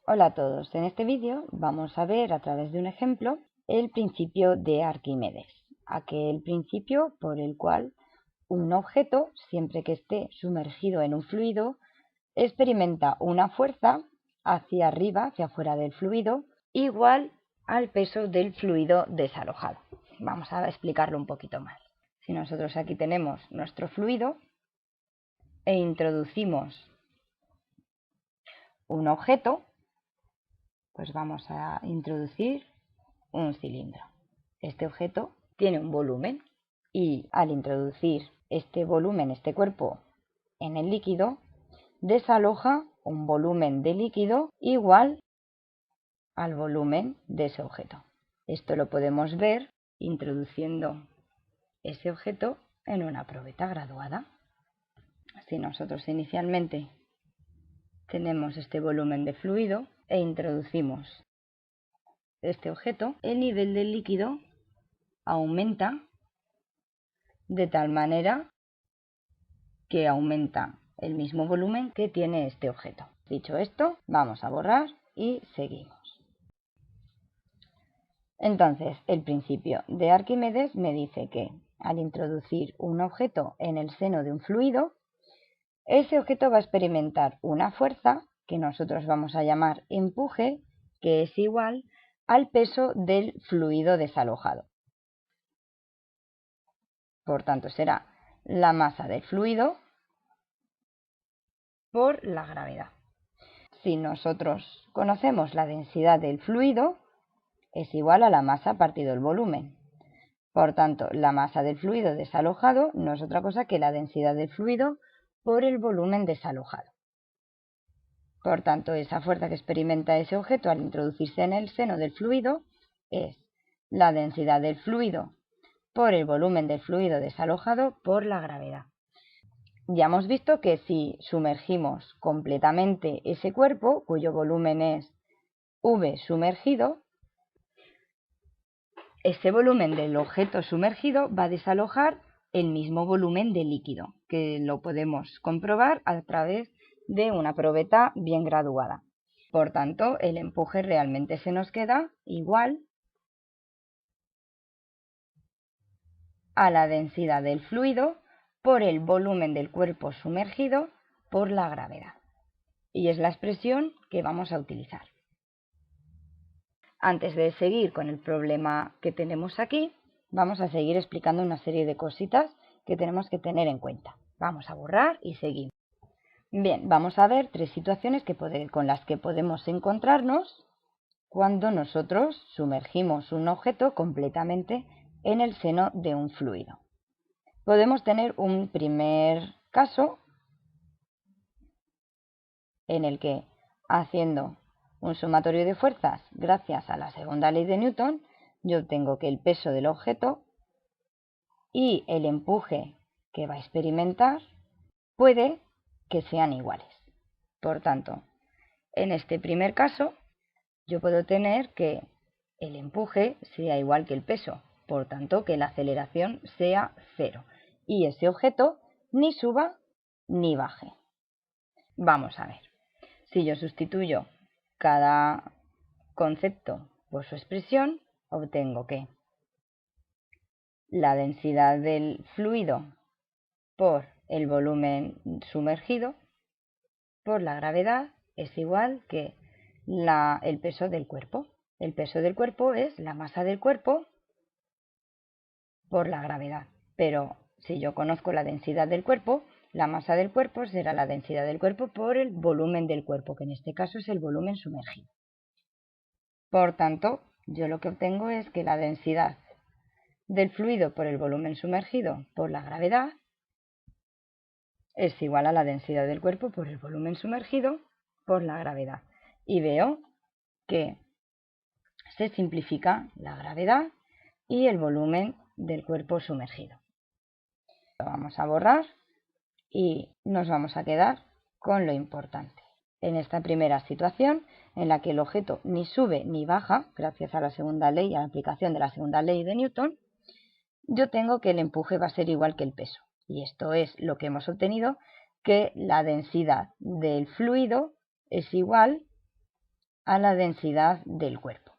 Hola a todos, en este vídeo vamos a ver a través de un ejemplo el principio de Arquímedes, aquel principio por el cual un objeto, siempre que esté sumergido en un fluido, experimenta una fuerza hacia arriba, hacia afuera del fluido, igual al peso del fluido desalojado. Vamos a explicarlo un poquito más. Si nosotros aquí tenemos nuestro fluido e introducimos un objeto, pues vamos a introducir un cilindro. Este objeto tiene un volumen y al introducir este volumen, este cuerpo, en el líquido, desaloja un volumen de líquido igual al volumen de ese objeto. Esto lo podemos ver introduciendo ese objeto en una probeta graduada. Si nosotros inicialmente tenemos este volumen de fluido e introducimos este objeto, el nivel del líquido aumenta de tal manera que aumenta el mismo volumen que tiene este objeto. Dicho esto, vamos a borrar y seguimos. Entonces, el principio de Arquímedes me dice que al introducir un objeto en el seno de un fluido, ese objeto va a experimentar una fuerza que nosotros vamos a llamar empuje, que es igual al peso del fluido desalojado. Por tanto, será la masa del fluido por la gravedad. Si nosotros conocemos la densidad del fluido, es igual a la masa partido el volumen. Por tanto, la masa del fluido desalojado no es otra cosa que la densidad del fluido por el volumen desalojado. Por tanto, esa fuerza que experimenta ese objeto al introducirse en el seno del fluido es la densidad del fluido por el volumen del fluido desalojado por la gravedad. Ya hemos visto que si sumergimos completamente ese cuerpo, cuyo volumen es V sumergido, ese volumen del objeto sumergido va a desalojar el mismo volumen de líquido, que lo podemos comprobar a través de una probeta bien graduada. Por tanto, el empuje realmente se nos queda igual a la densidad del fluido por el volumen del cuerpo sumergido por la gravedad. Y es la expresión que vamos a utilizar. Antes de seguir con el problema que tenemos aquí, vamos a seguir explicando una serie de cositas que tenemos que tener en cuenta. Vamos a borrar y seguimos. Bien, vamos a ver tres situaciones con las que podemos encontrarnos cuando nosotros sumergimos un objeto completamente en el seno de un fluido. Podemos tener un primer caso en el que, haciendo un sumatorio de fuerzas gracias a la segunda ley de Newton, yo tengo que el peso del objeto y el empuje que va a experimentar puede que sean iguales. Por tanto, en este primer caso, yo puedo tener que el empuje sea igual que el peso, por tanto que la aceleración sea cero y ese objeto ni suba ni baje. Vamos a ver. Si yo sustituyo cada concepto por su expresión, obtengo que la densidad del fluido por el volumen sumergido por la gravedad es igual que el peso del cuerpo. El peso del cuerpo es la masa del cuerpo por la gravedad. Pero si yo conozco la densidad del cuerpo, la masa del cuerpo será la densidad del cuerpo por el volumen del cuerpo, que en este caso es el volumen sumergido. Por tanto, yo lo que obtengo es que la densidad del fluido por el volumen sumergido por la gravedad es igual a la densidad del cuerpo por el volumen sumergido por la gravedad. Y veo que se simplifica la gravedad y el volumen del cuerpo sumergido. Lo vamos a borrar y nos vamos a quedar con lo importante. En esta primera situación, en la que el objeto ni sube ni baja, gracias a la segunda ley, a la aplicación de la segunda ley de Newton, yo tengo que el empuje va a ser igual que el peso. Y esto es lo que hemos obtenido, que la densidad del fluido es igual a la densidad del cuerpo.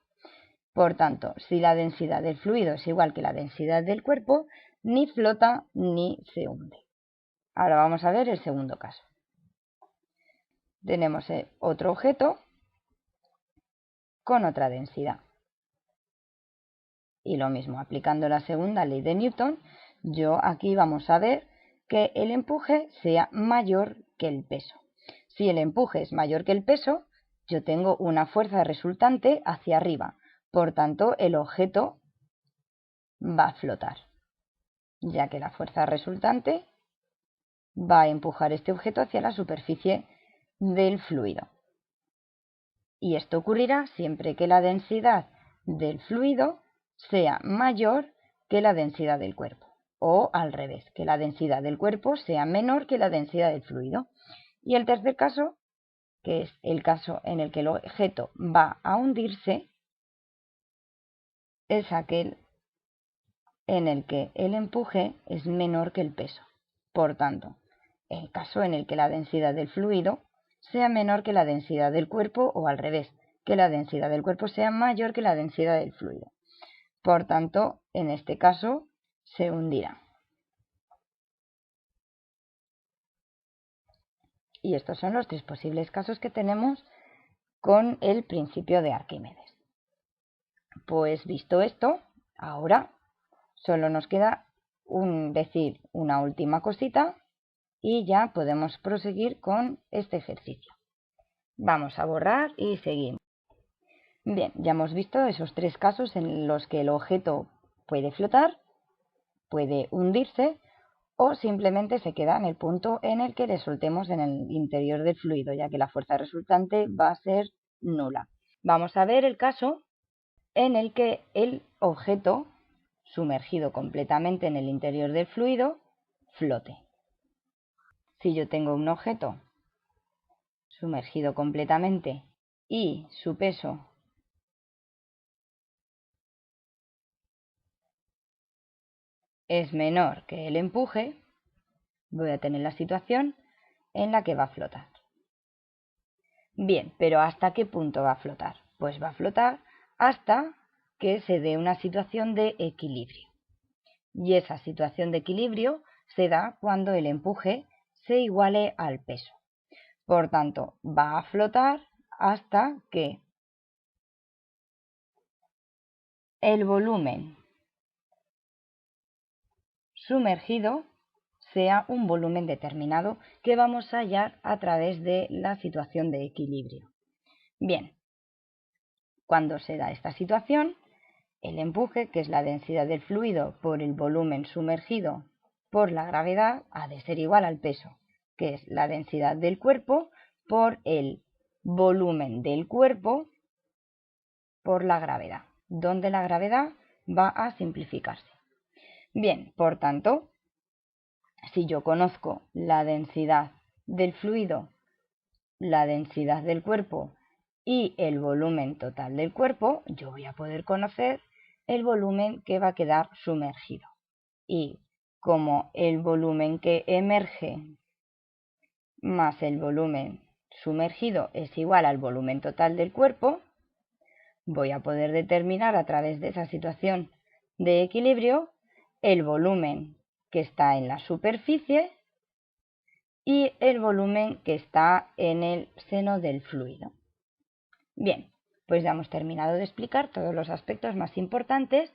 Por tanto, si la densidad del fluido es igual que la densidad del cuerpo, ni flota ni se hunde. Ahora vamos a ver el segundo caso. Tenemos otro objeto con otra densidad. Y lo mismo, aplicando la segunda ley de Newton, yo aquí vamos a ver que el empuje sea mayor que el peso. Si el empuje es mayor que el peso, yo tengo una fuerza resultante hacia arriba. Por tanto, el objeto va a flotar, ya que la fuerza resultante va a empujar este objeto hacia la superficie del fluido. Y esto ocurrirá siempre que la densidad del fluido sea mayor que la densidad del cuerpo, o al revés, que la densidad del cuerpo sea menor que la densidad del fluido. Y el tercer caso, que es el caso en el que el objeto va a hundirse, es aquel en el que el empuje es menor que el peso. Por tanto, el caso en el que la densidad del fluido sea menor que la densidad del cuerpo, o al revés, que la densidad del cuerpo sea mayor que la densidad del fluido. Por tanto, en este caso, se hundirá. Y estos son los tres posibles casos que tenemos con el principio de Arquímedes. Pues visto esto, ahora solo nos queda decir una última cosita y ya podemos proseguir con este ejercicio. Vamos a borrar y seguimos. Bien, ya hemos visto esos tres casos en los que el objeto puede flotar, puede hundirse o simplemente se queda en el punto en el que le soltemos en el interior del fluido, ya que la fuerza resultante va a ser nula. Vamos a ver el caso en el que el objeto, sumergido completamente en el interior del fluido, flote. Si yo tengo un objeto sumergido completamente y su peso es menor que el empuje, voy a tener la situación en la que va a flotar. Bien, pero ¿hasta qué punto va a flotar? Pues va a flotar hasta que se dé una situación de equilibrio. Y esa situación de equilibrio se da cuando el empuje se iguale al peso. Por tanto, va a flotar hasta que el volumen sumergido sea un volumen determinado que vamos a hallar a través de la situación de equilibrio. Bien, cuando se da esta situación, el empuje, que es la densidad del fluido por el volumen sumergido por la gravedad, ha de ser igual al peso, que es la densidad del cuerpo por el volumen del cuerpo por la gravedad, donde la gravedad va a simplificarse. Bien, por tanto, si yo conozco la densidad del fluido, la densidad del cuerpo y el volumen total del cuerpo, yo voy a poder conocer el volumen que va a quedar sumergido. Y como el volumen que emerge más el volumen sumergido es igual al volumen total del cuerpo, voy a poder determinar a través de esa situación de equilibrio el volumen que está en la superficie y el volumen que está en el seno del fluido. Bien, pues ya hemos terminado de explicar todos los aspectos más importantes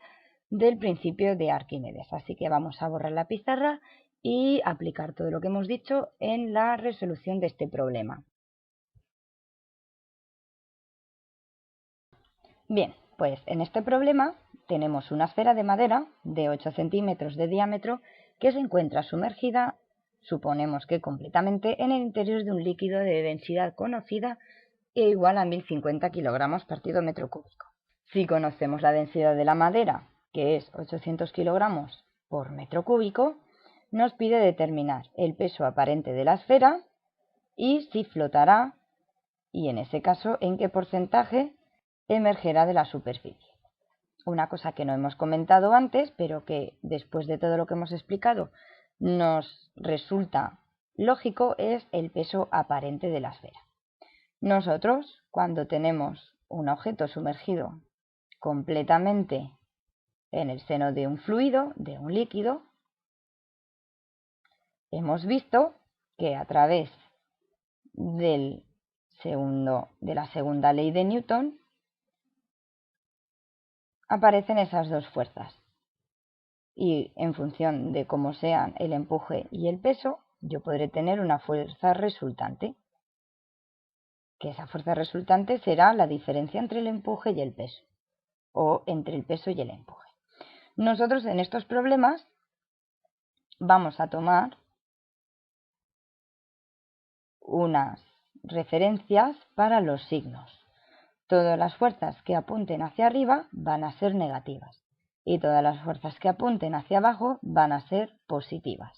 del principio de Arquímedes, así que vamos a borrar la pizarra y aplicar todo lo que hemos dicho en la resolución de este problema. Bien, pues en este problema tenemos una esfera de madera de 8 centímetros de diámetro que se encuentra sumergida, suponemos que completamente, en el interior de un líquido de densidad conocida e igual a 1050 kilogramos partido metro cúbico. Si conocemos la densidad de la madera, que es 800 kilogramos por metro cúbico, nos pide determinar el peso aparente de la esfera y si flotará, y en ese caso, en qué porcentaje emergerá de la superficie. Una cosa que no hemos comentado antes, pero que después de todo lo que hemos explicado nos resulta lógico, es el peso aparente de la esfera. Nosotros, cuando tenemos un objeto sumergido completamente en el seno de un fluido, de un líquido, hemos visto que a través de la segunda ley de Newton aparecen esas dos fuerzas. Y en función de cómo sean el empuje y el peso, yo podré tener una fuerza resultante. Que esa fuerza resultante será la diferencia entre el empuje y el peso, o entre el peso y el empuje. Nosotros en estos problemas vamos a tomar unas referencias para los signos. Todas las fuerzas que apunten hacia arriba van a ser negativas y todas las fuerzas que apunten hacia abajo van a ser positivas.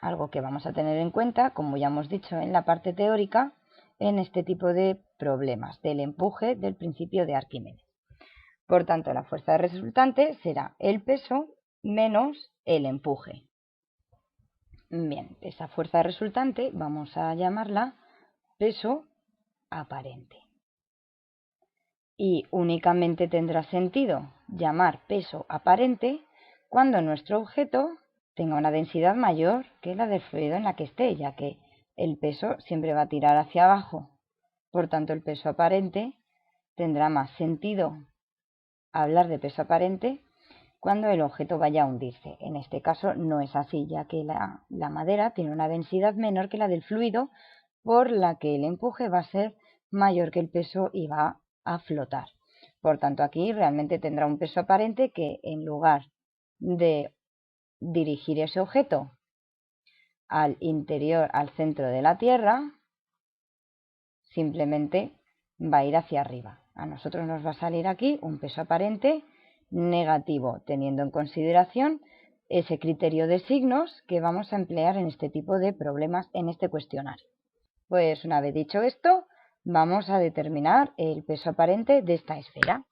Algo que vamos a tener en cuenta, como ya hemos dicho en la parte teórica, en este tipo de problemas del empuje del principio de Arquímedes. Por tanto, la fuerza resultante será el peso menos el empuje. Bien, esa fuerza resultante vamos a llamarla peso aparente. Y únicamente tendrá sentido llamar peso aparente cuando nuestro objeto tenga una densidad mayor que la del fluido en la que esté, ya que el peso siempre va a tirar hacia abajo. Por tanto, el peso aparente tendrá más sentido hablar de peso aparente cuando el objeto vaya a hundirse. En este caso no es así, ya que la madera tiene una densidad menor que la del fluido, por la que el empuje va a ser mayor que el peso y va a flotar. Por tanto, aquí realmente tendrá un peso aparente que, en lugar de dirigir ese objeto al interior, al centro de la Tierra, simplemente va a ir hacia arriba. A nosotros nos va a salir aquí un peso aparente negativo, teniendo en consideración ese criterio de signos que vamos a emplear en este tipo de problemas en este cuestionario. Pues una vez dicho esto, vamos a determinar el peso aparente de esta esfera.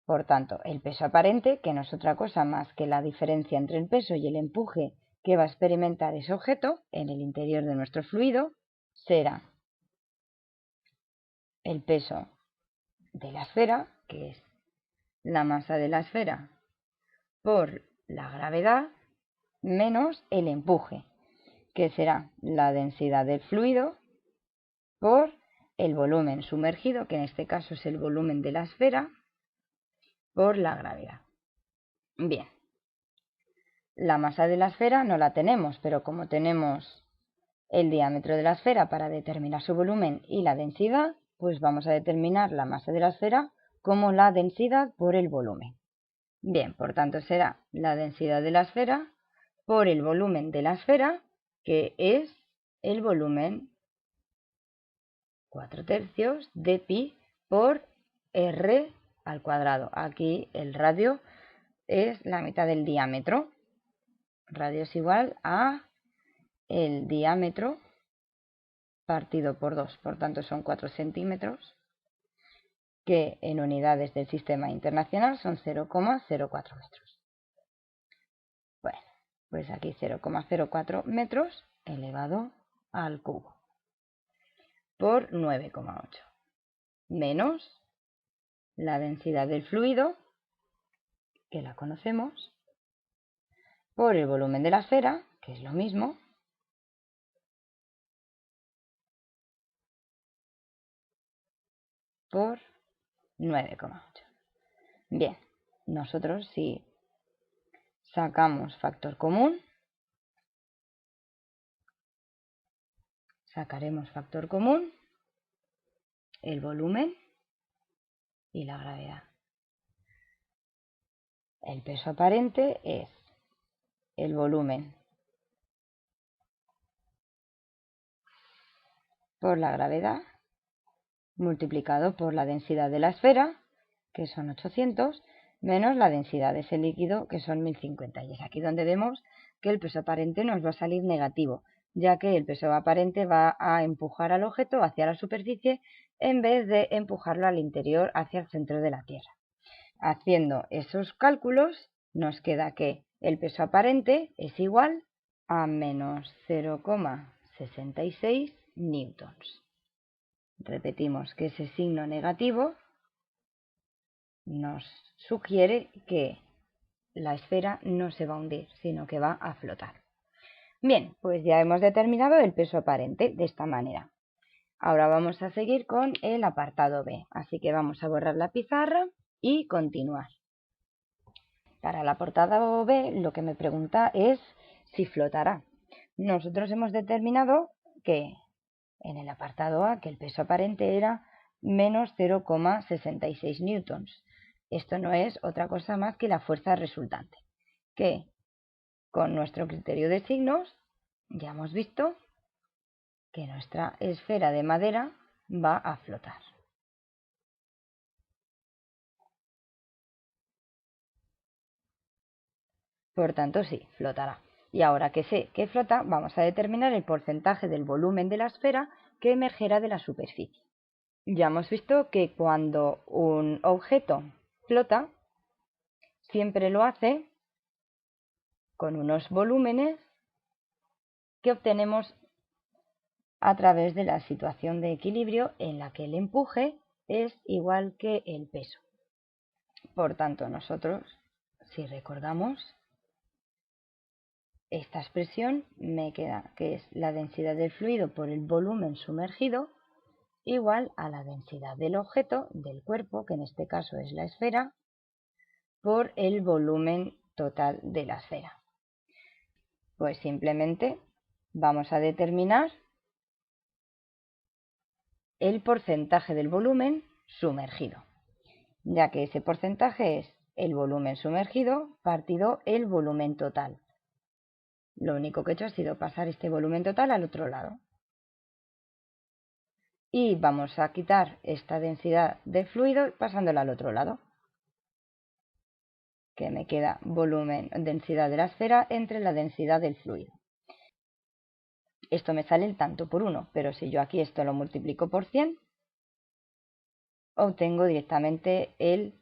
Por tanto, el peso aparente, que no es otra cosa más que la diferencia entre el peso y el empuje que va a experimentar ese objeto en el interior de nuestro fluido, será el peso de la esfera, que es la masa de la esfera por la gravedad, menos el empuje, que será la densidad del fluido por el volumen sumergido, que en este caso es el volumen de la esfera, por la gravedad. Bien, la masa de la esfera no la tenemos, pero como tenemos el diámetro de la esfera para determinar su volumen y la densidad, pues vamos a determinar la masa de la esfera como la densidad por el volumen. Bien, por tanto será la densidad de la esfera por el volumen de la esfera, que es el volumen 4/3 de pi por r al cuadrado. Aquí el radio es la mitad del diámetro. Radio es igual a el diámetro partido por 2, por tanto son 4 centímetros, que en unidades del sistema internacional son 0,04 metros. Bueno, pues aquí 0,04 metros elevado al cubo por 9,8 menos la densidad del fluido, que la conocemos, por el volumen de la esfera, que es lo mismo, por 9,8. Bien, nosotros si sacamos factor común, sacaremos factor común, el volumen y la gravedad. El peso aparente es el volumen por la gravedad multiplicado por la densidad de la esfera, que son 800, menos la densidad de ese líquido, que son 1050. Y es aquí donde vemos que el peso aparente nos va a salir negativo, ya que el peso aparente va a empujar al objeto hacia la superficie en vez de empujarlo al interior, hacia el centro de la Tierra. Haciendo esos cálculos, nos queda que el peso aparente es igual a menos 0,66 newtons. Repetimos que ese signo negativo nos sugiere que la esfera no se va a hundir, sino que va a flotar. Bien, pues ya hemos determinado el peso aparente de esta manera. Ahora vamos a seguir con el apartado B, así que vamos a borrar la pizarra y continuar. Para el apartado B lo que me pregunta es si flotará. Nosotros hemos determinado que en el apartado A que el peso aparente era menos 0,66 newtons. Esto no es otra cosa más que la fuerza resultante, que con nuestro criterio de signos ya hemos visto que nuestra esfera de madera va a flotar. Por tanto, sí, flotará. Y ahora que sé que flota, vamos a determinar el porcentaje del volumen de la esfera que emergerá de la superficie. Ya hemos visto que cuando un objeto flota, siempre lo hace con unos volúmenes que obtenemos a través de la situación de equilibrio en la que el empuje es igual que el peso. Por tanto, nosotros, si recordamos, esta expresión me queda que es la densidad del fluido por el volumen sumergido igual a la densidad del objeto, del cuerpo, que en este caso es la esfera, por el volumen total de la esfera. Pues simplemente vamos a determinar el porcentaje del volumen sumergido, ya que ese porcentaje es el volumen sumergido partido el volumen total. Lo único que he hecho ha sido pasar este volumen total al otro lado. Y vamos a quitar esta densidad de fluido pasándola al otro lado, que me queda densidad de la esfera entre la densidad del fluido. Esto me sale el tanto por 1, pero si yo aquí esto lo multiplico por 100, obtengo directamente el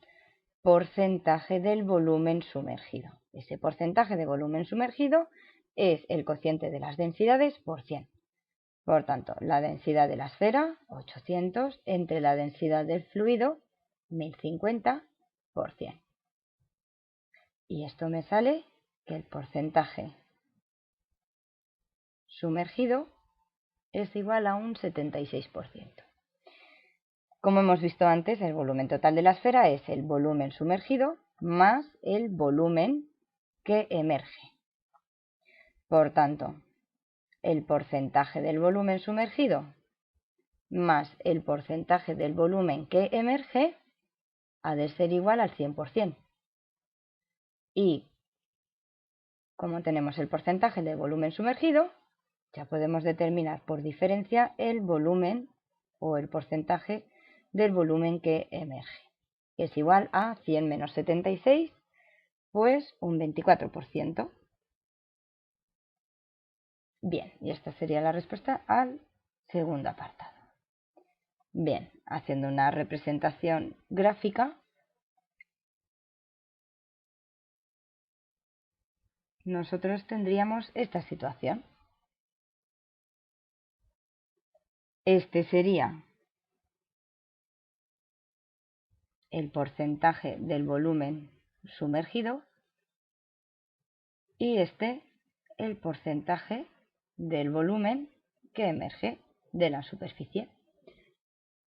porcentaje del volumen sumergido. Ese porcentaje de volumen sumergido es el cociente de las densidades por 100. Por tanto, la densidad de la esfera, 800, entre la densidad del fluido, 1050 por 100. Y esto me sale que el porcentaje sumergido es igual a un 76%. Como hemos visto antes, el volumen total de la esfera es el volumen sumergido más el volumen que emerge. Por tanto, el porcentaje del volumen sumergido más el porcentaje del volumen que emerge ha de ser igual al 100%. Y como tenemos el porcentaje del volumen sumergido, ya podemos determinar por diferencia el volumen o el porcentaje del volumen que emerge. Es igual a 100 menos 76, pues un 24%. Bien, y esta sería la respuesta al segundo apartado. Bien, haciendo una representación gráfica, nosotros tendríamos esta situación. Este sería el porcentaje del volumen sumergido y este el porcentaje del volumen que emerge de la superficie.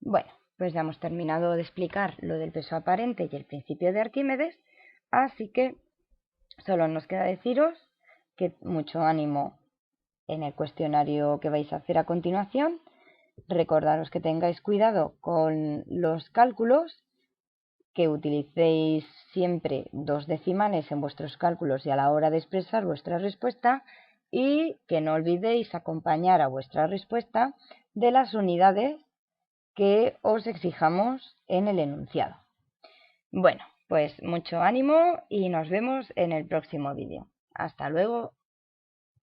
Bueno, pues ya hemos terminado de explicar lo del peso aparente y el principio de Arquímedes, así que solo nos queda deciros que mucho ánimo en el cuestionario que vais a hacer a continuación. Recordaros que tengáis cuidado con los cálculos, que utilicéis siempre 2 decimales en vuestros cálculos y a la hora de expresar vuestra respuesta, y que no olvidéis acompañar a vuestra respuesta de las unidades que os exijamos en el enunciado. Bueno, pues mucho ánimo y nos vemos en el próximo vídeo. Hasta luego.